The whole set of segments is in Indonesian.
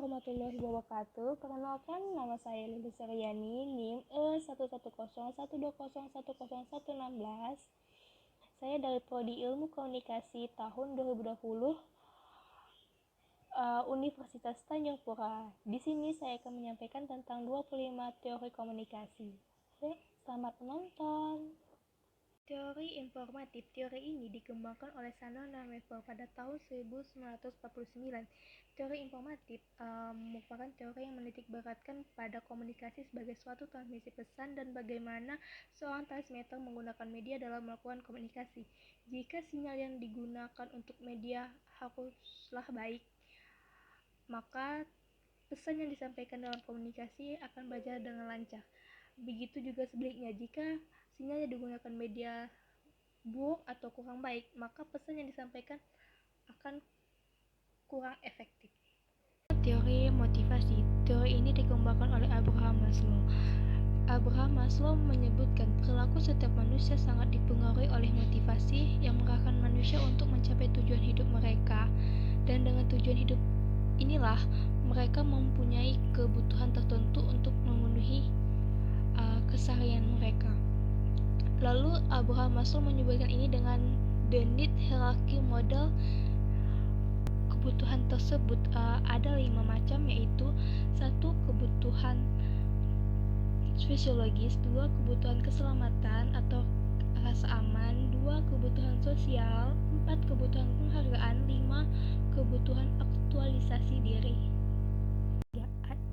warahmatullahi wabarakatuh. Perkenalkan, nama saya Lilis Suryani, NIM E11012010116. Saya dari Prodi Ilmu Komunikasi tahun 2020 Universitas Tanjung Pura. Di sini saya akan menyampaikan tentang 25 teori komunikasi. Selamat menonton. Teori informatif. Teori ini dikembangkan oleh Sandor dan Weber pada tahun 1949. Teori informatif merupakan teori yang menitik beratkan pada komunikasi sebagai suatu transmisi pesan dan bagaimana seorang transmitter menggunakan media dalam melakukan komunikasi. Jika sinyal yang digunakan untuk media haruslah baik, maka pesan yang disampaikan dalam komunikasi akan berjalan dengan lancar. Begitu juga sebaliknya, jika sinyal yang digunakan media buruk atau kurang baik, maka pesan yang disampaikan akan kurang efektif. Teori motivasi. Teori ini dikembangkan oleh Abraham Maslow. Abraham Maslow menyebutkan perilaku setiap manusia sangat dipengaruhi oleh motivasi yang mengarahkan manusia untuk mencapai tujuan hidup mereka, dan dengan tujuan hidup inilah mereka mempunyai kebutuhan tertentu untuk memenuhi keseharian mereka. Lalu Abraham Maslow menyebutkan ini dengan the need hierarchy model. Kebutuhan tersebut ada 5 macam, yaitu 1. Kebutuhan fisiologis, 2. Kebutuhan keselamatan atau rasa aman, 2. Kebutuhan sosial, 4. Kebutuhan penghargaan, 5. Kebutuhan aktualisasi diri.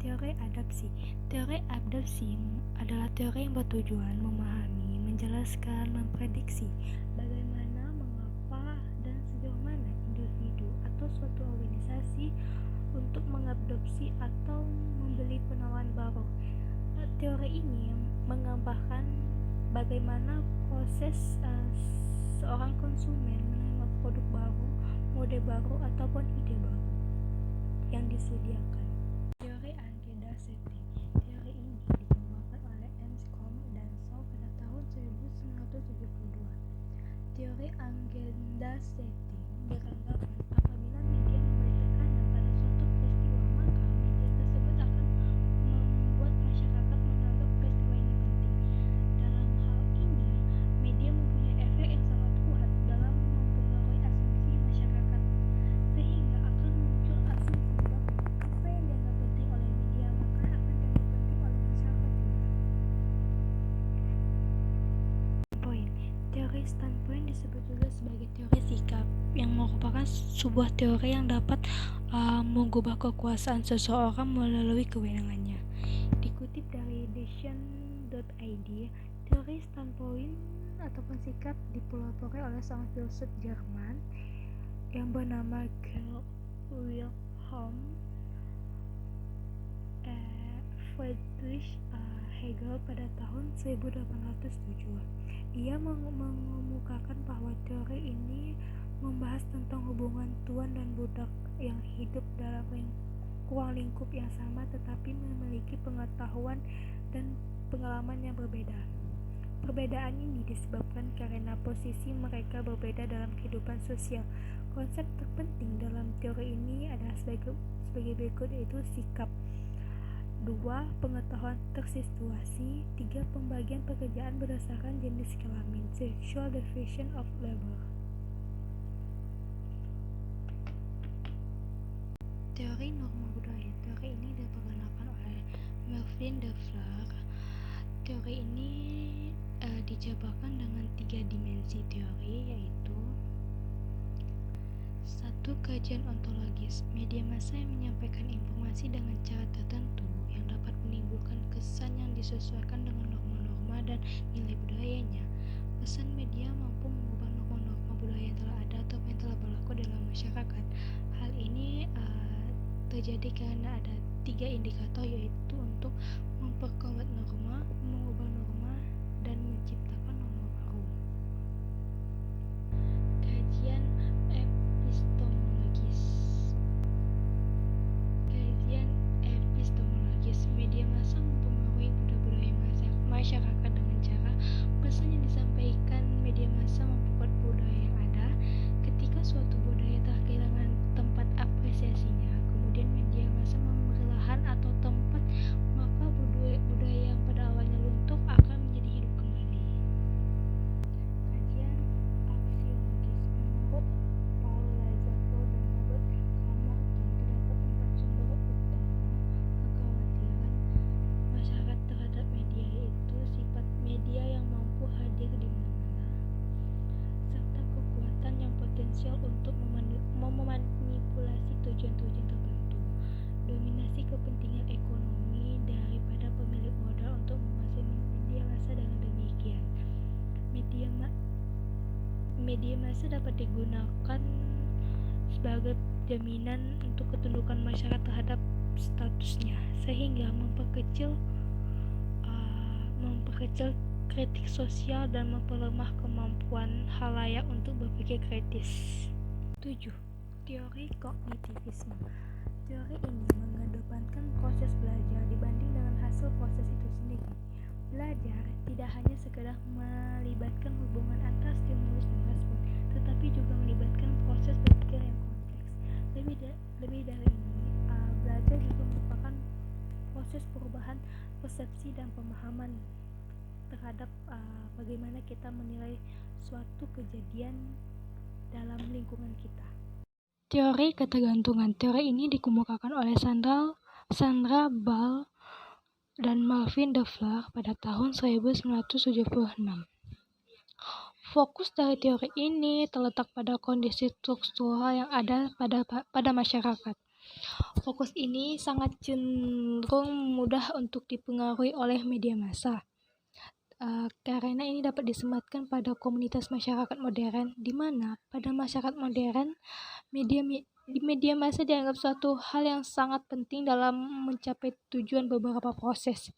Teori adaptasi. Teori adaptasi adalah teori yang bertujuan memahami, menjelaskan, memprediksi bagaimana, mengapa, dan sejauh mana individu atau suatu organisasi untuk mengadopsi atau membeli penawaran baru. Teori ini menggambarkan bagaimana proses seorang konsumen menerima produk baru, mode baru, ataupun ide baru yang disediakan. Teori agenda setting. Teori ini dikembangkan oleh Anscombe dan Shaw pada tahun 1972. Teori agenda setting beranggapan apabila media memberi tekanan pada suatu peristiwa, maka media tersebut akan membuat masyarakat menganggap peristiwa ini penting. Dalam hal ini, media mempunyai efek yang sangat kuat dalam mempengaruhi asumsi masyarakat, sehingga akan muncul asumsi bahwa apa yang dianggap penting oleh media maka akan dianggap penting oleh masyarakat juga. Teori standpoint disebut juga sebagai teori sikap, yang merupakan sebuah teori yang dapat mengubah kekuasaan seseorang melalui kewenangannya. Dikutip dari Decision.id, teori standpoint ataupun sikap dipelopori oleh seorang filsuf Jerman yang bernama Karl Wilhelm Friedrich Hegel pada tahun 1807. Ia mengemukakan bahwa teori ini membahas tentang hubungan tuan dan budak yang hidup dalam ruang lingkup yang sama tetapi memiliki pengetahuan dan pengalaman yang berbeda. Perbedaan ini disebabkan karena posisi mereka berbeda dalam kehidupan sosial. Konsep terpenting dalam teori ini adalah sebagai berikut, yaitu sikap, 2. Pengetahuan tersituasi, 3. Pembagian pekerjaan berdasarkan jenis kelamin, sexual division of labor. Teori norma budaya. Teori ini diperkenalkan oleh Melvin Defler. Teori ini dijabarkan dengan 3 dimensi teori, yaitu 1. Kajian ontologis. Media massa yang menyampaikan informasi dengan cara tertentu yang dapat menimbulkan kesan yang disesuaikan dengan norma-norma dan nilai budayanya. Pesan media mampu mengubah norma-norma budaya yang telah ada atau yang telah berlaku dalam masyarakat. Hal ini terjadi karena ada 3 indikator, yaitu untuk memperkuat norma, mengubah norma, dan menciptakan norma baru. Kajian epistemologis. Media massa mempengaruhi budaya masyarakat dengan cara pesan yang disampaikan media massa memperkuat budaya yang ada. Ketika suatu budaya telah kehilangan tempat apresiasinya, kemudian media massa media massa dapat digunakan sebagai jaminan untuk ketundukan masyarakat terhadap statusnya, sehingga memperkecil kritik sosial dan memperlemah kemampuan khalayak untuk berpikir kritis. 7. Teori kognitivisme. Teori ini mengedepankan proses belajar dibanding dengan hasil proses itu sendiri. Belajar tidak hanya sekedar melibatkan hubungan antara stimulus dan respon, tetapi juga melibatkan proses berpikir yang kompleks. Lebih dari ini, belajar juga merupakan proses perubahan persepsi dan pemahaman terhadap bagaimana kita menilai suatu kejadian dalam lingkungan kita. Teori ketergantungan. Teori ini dikemukakan oleh Sandra Ball dan Marvin Defler pada tahun 1976. Fokus dari teori ini terletak pada kondisi struktural yang ada pada masyarakat. Fokus ini sangat cenderung mudah untuk dipengaruhi oleh media massa. Karena ini dapat disematkan pada komunitas masyarakat modern, di mana pada masyarakat modern media massa dianggap suatu hal yang sangat penting dalam mencapai tujuan beberapa proses.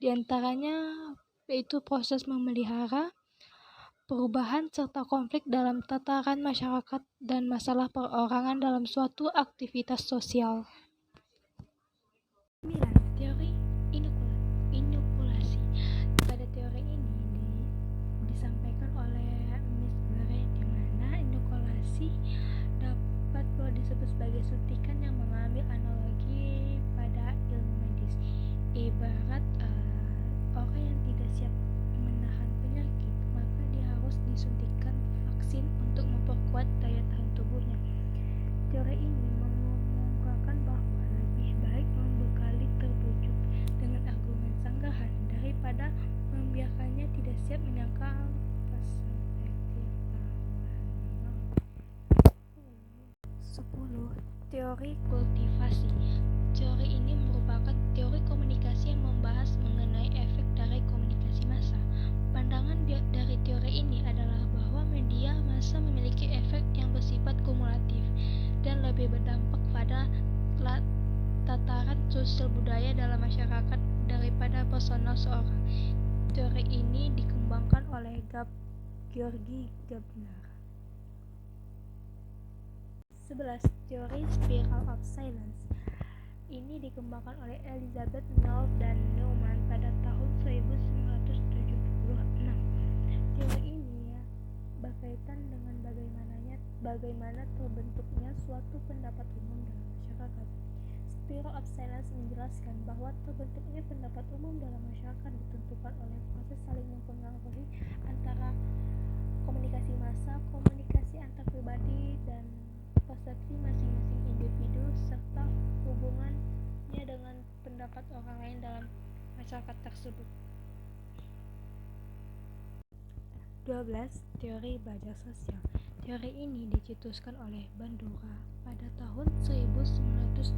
Di antaranya yaitu proses memelihara perubahan serta konflik dalam tataran masyarakat dan masalah perorangan dalam suatu aktivitas sosial. 9. Teori inokulasi. Pada teori ini disampaikan oleh Miss Gray, di mana inokulasi dapat disebut sebagai suntikan yang mengambil analogi pada ilmu medis. Ibarat orang yang tidak siap menahan penyakit, maka dia harus disuntikan vaksin untuk memperkuat daya tahan tubuhnya. Teori ini mengungkapkan bahwa lebih baik membekali terwujud dengan argumen sanggahan daripada membiarkannya tidak siap menyangkal perspektif awal. 10. Teori kultivasi. Teori ini merupakan teori komunikasi yang membahas mengenai efek dari komunikasi massa. Pandangan dari teori ini adalah bahwa media massa memiliki efek yang bersifat kumulatif dan lebih berdampak pada tataran sosial budaya dalam masyarakat daripada personal seorang. Teori ini dikembangkan oleh Georgi Gabner. 11. Teori Spiral of Silence. Ini dikembangkan oleh Elizabeth Knopf dan Neumann pada tahun 1976. Teori ini berkaitan dengan bagaimana terbentuknya suatu pendapat umum dalam masyarakat. Spiral of Silence menjelaskan bahwa terbentuknya pendapat umum dalam masyarakat ditentukan oleh proses saling mempengaruhi antara komunikasi massa, komunikasi antar pribadi, dan persepsi masing-masing individu serta hubungannya dengan pendapat orang lain dalam masyarakat tersebut. 12. Teori belajar sosial. Teori ini dicetuskan oleh Bandura pada tahun 1925.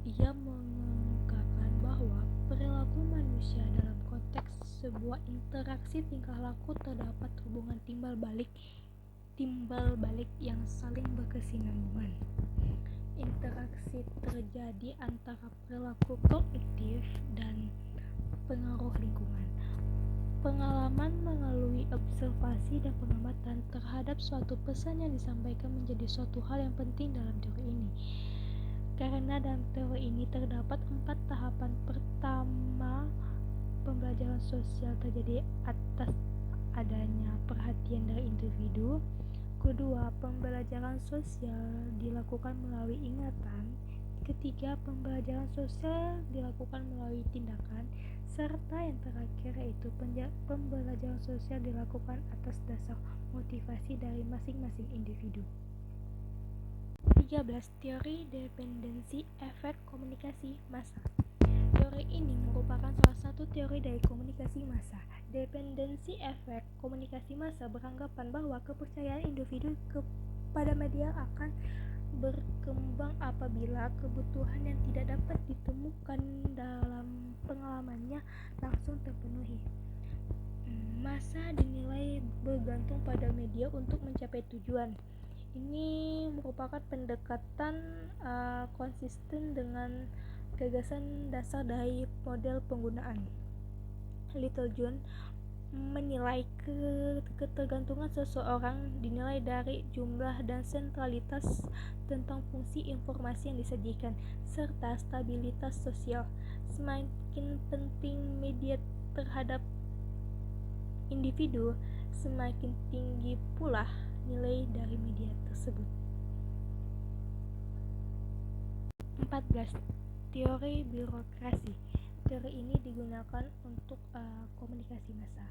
Ia mengungkapkan bahwa perilaku manusia dalam konteks sebuah interaksi tingkah laku terdapat hubungan timbal balik yang saling berkesinambungan. Interaksi terjadi antara perilaku kognitif dan pengaruh lingkungan. Pengalaman melalui observasi dan pengamatan terhadap suatu pesan yang disampaikan menjadi suatu hal yang penting dalam teori ini. Karena dalam teori ini terdapat 4 tahapan. Pertama, pembelajaran sosial terjadi atas adanya perhatian dari individu. Kedua, pembelajaran sosial dilakukan melalui ingatan. Ketiga, pembelajaran sosial dilakukan melalui tindakan. Serta yang terakhir yaitu pembelajaran sosial dilakukan atas dasar motivasi dari masing-masing individu. 13. Teori dependensi efek komunikasi massa. Teori ini merupakan salah satu teori dari komunikasi massa. Dependensi efek komunikasi massa beranggapan bahwa kepercayaan individu kepada media akan berkembang apabila kebutuhan yang tidak dapat ditemukan dalam pengalamannya langsung terpenuhi. Massa dinilai bergantung pada media untuk mencapai tujuan. Ini merupakan pendekatan konsisten dengan gagasan dasar dari model penggunaan. Little John menilai ketergantungan seseorang dinilai dari jumlah dan sentralitas tentang fungsi informasi yang disajikan, serta stabilitas sosial. Semakin penting media terhadap individu, semakin tinggi pula nilai dari media tersebut. 14. Teori birokrasi. Teori ini digunakan untuk komunikasi massa.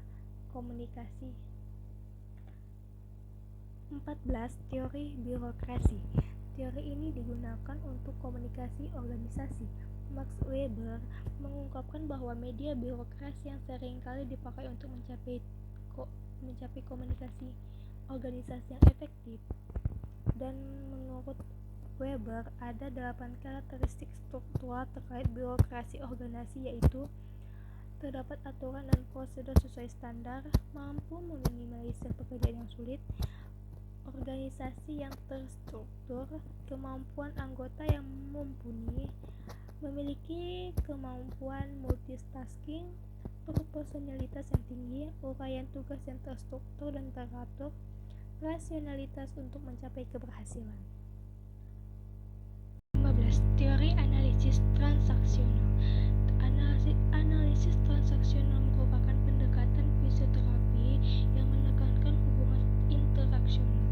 14. Teori birokrasi. Teori ini digunakan untuk komunikasi organisasi. Max Weber mengungkapkan bahwa media birokrasi yang seringkali dipakai untuk mencapai komunikasi organisasi yang efektif. Dan menurut Weber, ada 8 karakteristik struktural terkait birokrasi organisasi, yaitu terdapat aturan dan prosedur sesuai standar, mampu meminimalisir pekerjaan yang sulit, organisasi yang terstruktur, kemampuan anggota yang mumpuni, memiliki kemampuan multitasking, proporsionalitas yang tinggi, uraian tugas yang terstruktur dan teratur, rasionalitas untuk mencapai keberhasilan. 15. Teori analisis transaksional. Analisis transaksional merupakan pendekatan fisioterapi yang menekankan hubungan interaksional.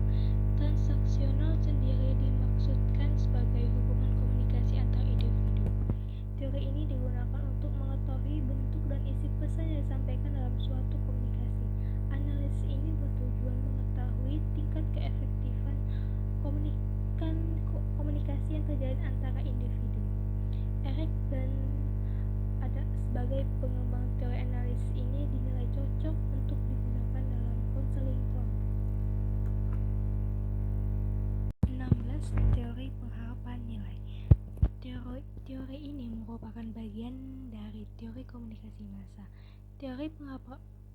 Transaksional sendiri dimaksudkan sebagai hubungan komunikasi antar individu. Teori ini digunakan untuk mengetahui bentuk dan isi pesan yang disampaikan dalam suatu komunikasi. Analisis ini bertujuan mengetahui tingkat keefektifan komunikasi yang terjadi antara individu. Eric Berne sebagai pengembang teori analisis ini dinilai cocok untuk digunakan dalam konseling kelompok. 16. Teori pengharapan nilai. Teori ini merupakan bagian dari teori komunikasi massa. Teori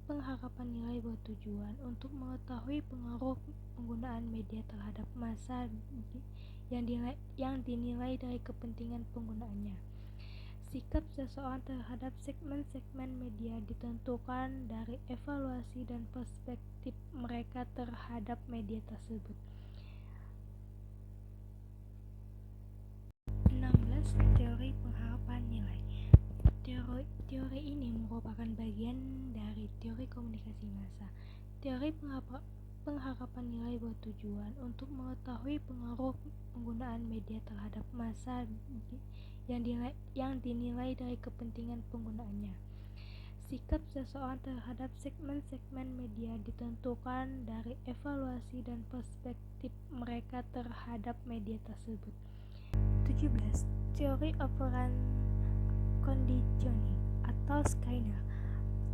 pengharapan nilai bertujuan untuk mengetahui pengaruh penggunaan media terhadap massa yang dinilai dari kepentingan penggunaannya. Sikap seseorang terhadap segmen-segmen media ditentukan dari evaluasi dan perspektif mereka terhadap media tersebut. 16. Teori pengharapan nilai. Teori ini merupakan bagian dari teori komunikasi massa. Teori pengharapan nilai bertujuan untuk mengetahui pengaruh penggunaan media terhadap massa yang dinilai dari kepentingan penggunaannya. Sikap seseorang terhadap segmen-segmen media ditentukan dari evaluasi dan perspektif mereka terhadap media tersebut. 17. Teori operant conditioning atau Skinner.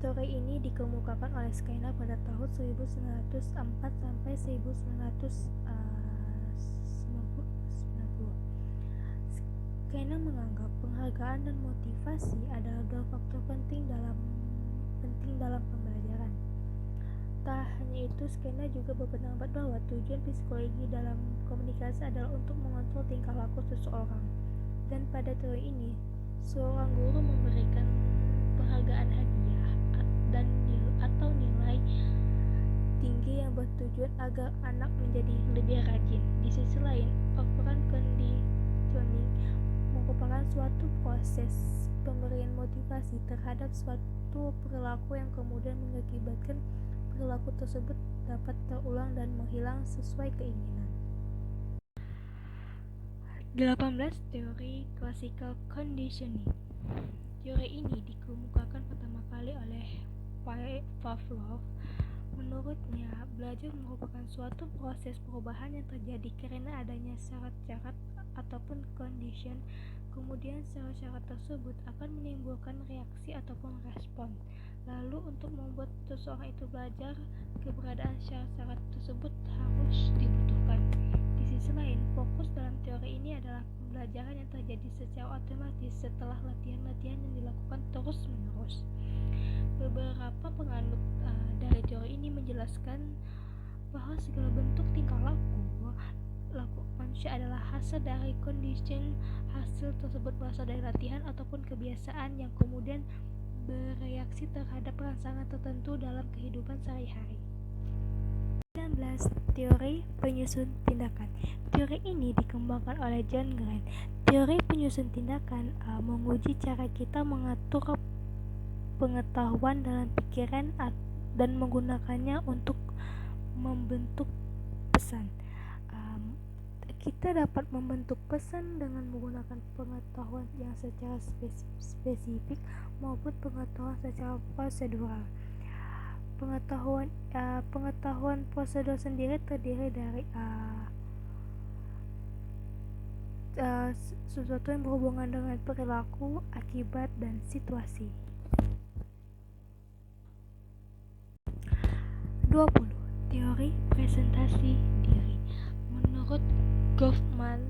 Teori ini dikemukakan oleh Skinner pada tahun 1904 sampai 1990. Skinner menganggap penghargaan dan motivasi adalah dua faktor penting dalam pembelajaran. Tak hanya itu, Skinner juga berpendapat bahwa tujuan psikologi dalam komunikasi adalah untuk mengontrol tingkah laku seseorang. Dan pada teori ini, seorang guru memberikan penghargaan hadiah atau nilai tinggi yang bertujuan agar anak menjadi lebih rajin. Di sisi lain, operant conditioning merupakan suatu proses pemberian motivasi terhadap suatu perilaku yang kemudian mengakibatkan perilaku tersebut dapat terulang dan menghilang sesuai keinginan. 18. Teori classical conditioning. Teori ini dikemukakan pertama kali oleh Pavlov. Menurutnya, belajar merupakan suatu proses perubahan yang terjadi karena adanya syarat-syarat ataupun condition. Kemudian syarat-syarat tersebut akan menimbulkan reaksi ataupun respon. Lalu untuk membuat seseorang itu belajar, keberadaan syarat-syarat tersebut harus dibutuhkan. Di sisi lain, fokus dalam teori ini adalah belajar pembelajaran yang terjadi secara otomatis setelah latihan-latihan yang dilakukan terus-menerus. Beberapa penganut dari teori ini menjelaskan bahwa segala bentuk tingkah laku manusia adalah hasil dari condition. Hasil tersebut berasal dari latihan ataupun kebiasaan yang kemudian bereaksi terhadap rangsangan tertentu dalam kehidupan sehari-hari. 19. Teori penyusun tindakan. Teori ini dikembangkan oleh John Grant. Teori penyusun tindakan menguji cara kita mengatur pengetahuan dalam pikiran dan menggunakannya untuk membentuk pesan. Kita dapat membentuk pesan dengan menggunakan pengetahuan yang secara spesifik maupun pengetahuan secara prosedural. Pengetahuan prosedur sendiri terdiri dari sesuatu yang berhubungan dengan perilaku, akibat, dan situasi. 20. Teori presentasi diri. Menurut Goffman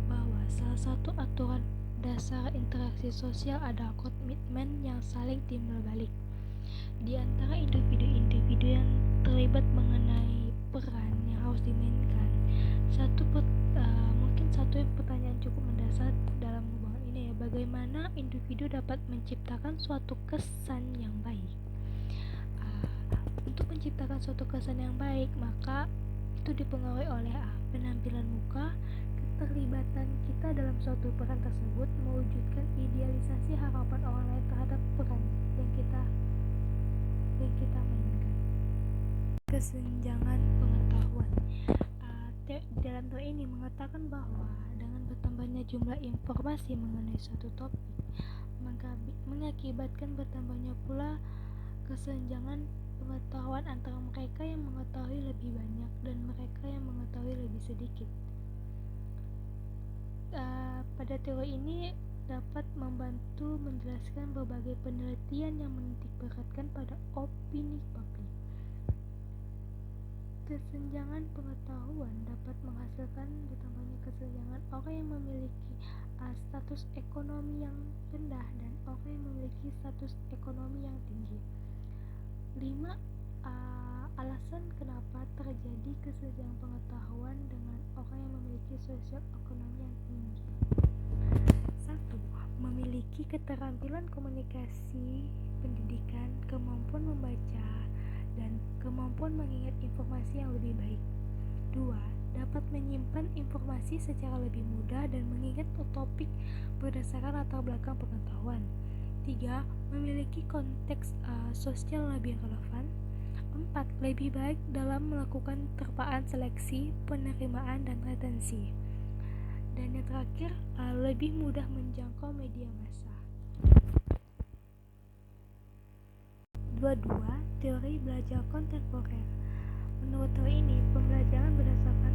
bahwa salah satu aturan dasar interaksi sosial adalah komitmen yang saling timbal balik di antara individu-individu yang terlibat mengenai peran yang harus dimainkan. Mungkin satu pertanyaan cukup mendasar dalam hubungan ini, bagaimana individu dapat menciptakan suatu kesan yang baik. Untuk menciptakan suatu kesan yang baik, maka itu dipengaruhi oleh penampilan muka, keterlibatan kita dalam suatu peran tersebut, mewujudkan idealisasi harapan orang lain terhadap peran yang kita mainkan. Kesenjangan pengetahuan. Dalam teori ini mengatakan bahwa dengan bertambahnya jumlah informasi mengenai suatu topik mengakibatkan bertambahnya pula kesenjangan pengetahuan antara mereka yang mengetahui lebih banyak dan mereka yang mengetahui lebih sedikit. Pada teori ini dapat membantu menjelaskan berbagai penelitian yang menitikberatkan pada opini publik. Kesenjangan pengetahuan dapat menghasilkan bertambahnya kesenjangan orang yang memiliki status ekonomi yang rendah dan orang yang memiliki status ekonomi yang tinggi. 5. Alasan kenapa terjadi kesenjangan pengetahuan dengan orang yang memiliki sosial ekonomi yang tinggi. 1. Memiliki keterampilan komunikasi, pendidikan, kemampuan membaca, dan kemampuan mengingat informasi yang lebih baik. 2. Dapat menyimpan informasi secara lebih mudah dan mengingat topik berdasarkan latar belakang pengetahuan. 3. Memiliki konteks sosial lebih relevan. 4. Lebih baik dalam melakukan terpaan seleksi, penerimaan, dan retensi. Dan yang terakhir, lebih mudah menjangkau media massa. 22. Teori belajar kontemporer. Menurut teori ini, pembelajaran berdasarkan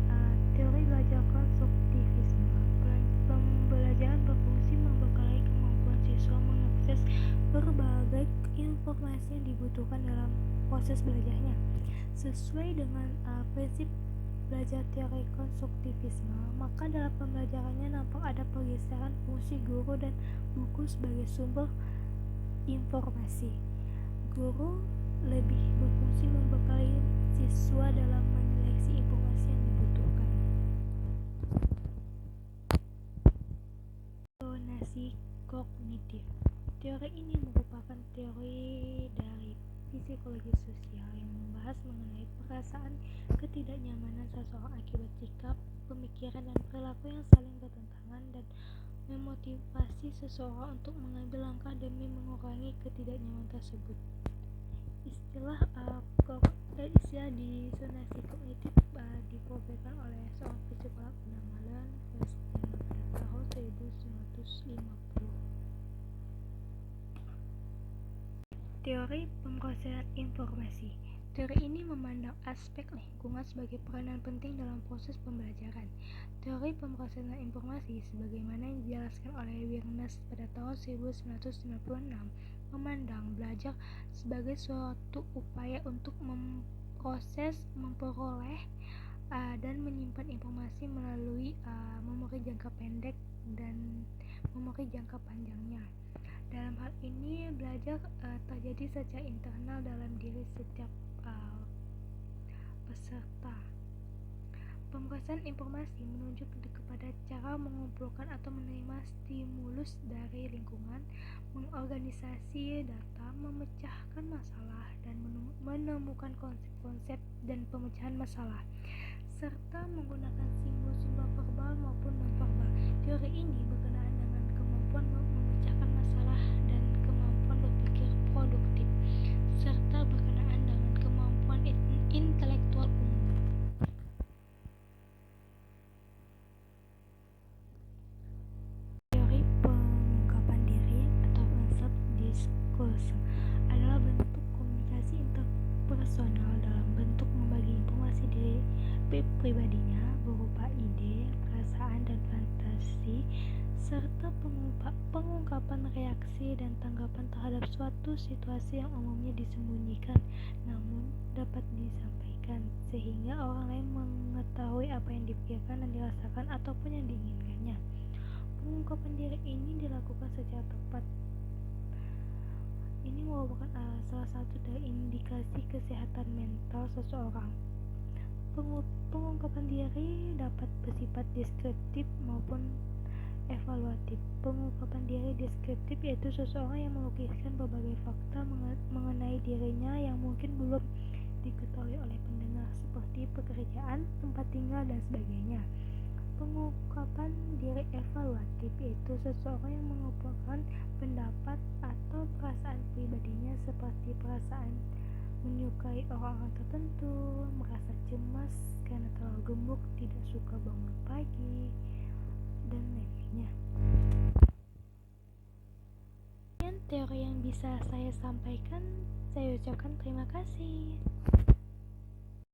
teori belajar konstruktivisme. Pembelajaran berfungsi membekali kemampuan siswa mengakses berbagai informasi yang dibutuhkan dalam proses belajarnya. Sesuai dengan prinsip belajar teori konstruktivisme, maka dalam pembelajarannya nampak ada pergeseran fungsi guru dan buku sebagai sumber informasi. Guru lebih berfungsi membekali siswa dalam menyeleksi informasi yang dibutuhkan. Zonasi kognitif. Teori ini merupakan teori dari psikologi sosial yang membahas mengenai perasaan ketidaknyamanan seseorang akibat sikap, pemikiran, dan perilaku yang saling bertentangan dan memotivasi seseorang untuk mengambil langkah demi mengurangi ketidaknyamanan tersebut. Istilah disonansi kognitif diprofesikan oleh seorang psikolog bernama Leon Festinger pada tahun 1950. Teori pemrosesan informasi. Teori ini memandang aspek lingkungan sebagai peranan penting dalam proses pembelajaran. Teori pemrosesan informasi, sebagaimana yang dijelaskan oleh Wirnes pada tahun 1996, memandang belajar sebagai suatu upaya untuk memproses, memperoleh, dan menyimpan informasi melalui memori jangka pendek dan memori jangka panjangnya. Dalam hal ini, belajar terjadi secara internal dalam diri setiap peserta. Pemrosesan informasi menunjuk kepada cara mengumpulkan atau menerima stimulus dari lingkungan, mengorganisasi data, memecahkan masalah, dan menemukan konsep-konsep dan pemecahan masalah, serta menggunakan simbol-simbol verbal maupun non-verbal. Teori ini berkenaan dengan kemampuan memecahkan masalah dan kemampuan berpikir produktif, serta berkenaan dengan kemampuan intelektual umum. Teori pengungkapan diri atau konsep diskurse adalah bentuk komunikasi interpersonal dalam bentuk membagi informasi diri pribadinya berupa ide, perasaan, dan fantasi, serta pengungkapan reaksi dan tanggapan terhadap suatu situasi yang umumnya disembunyikan namun dapat disampaikan, sehingga orang lain mengetahui apa yang dipikirkan dan dirasakan ataupun yang diinginkannya. Pengungkapan diri ini dilakukan secara tepat. Ini merupakan salah satu dari indikasi kesehatan mental seseorang. Pengungkapan diri dapat bersifat deskriptif maupun evaluatif. Pengungkapan diri deskriptif yaitu seseorang yang melukiskan berbagai fakta mengenai dirinya yang mungkin belum diketahui oleh pendengar, seperti pekerjaan, tempat tinggal, dan sebagainya. Pengungkapan diri evaluatif yaitu seseorang yang mengumpulkan pendapat atau perasaan pribadinya seperti perasaan menyukai orang-orang tertentu, merasa cemas karena terlalu gemuk, tidak suka bangun pagi, dan lainnya. Sekian teori yang bisa saya sampaikan. Saya ucapkan terima kasih.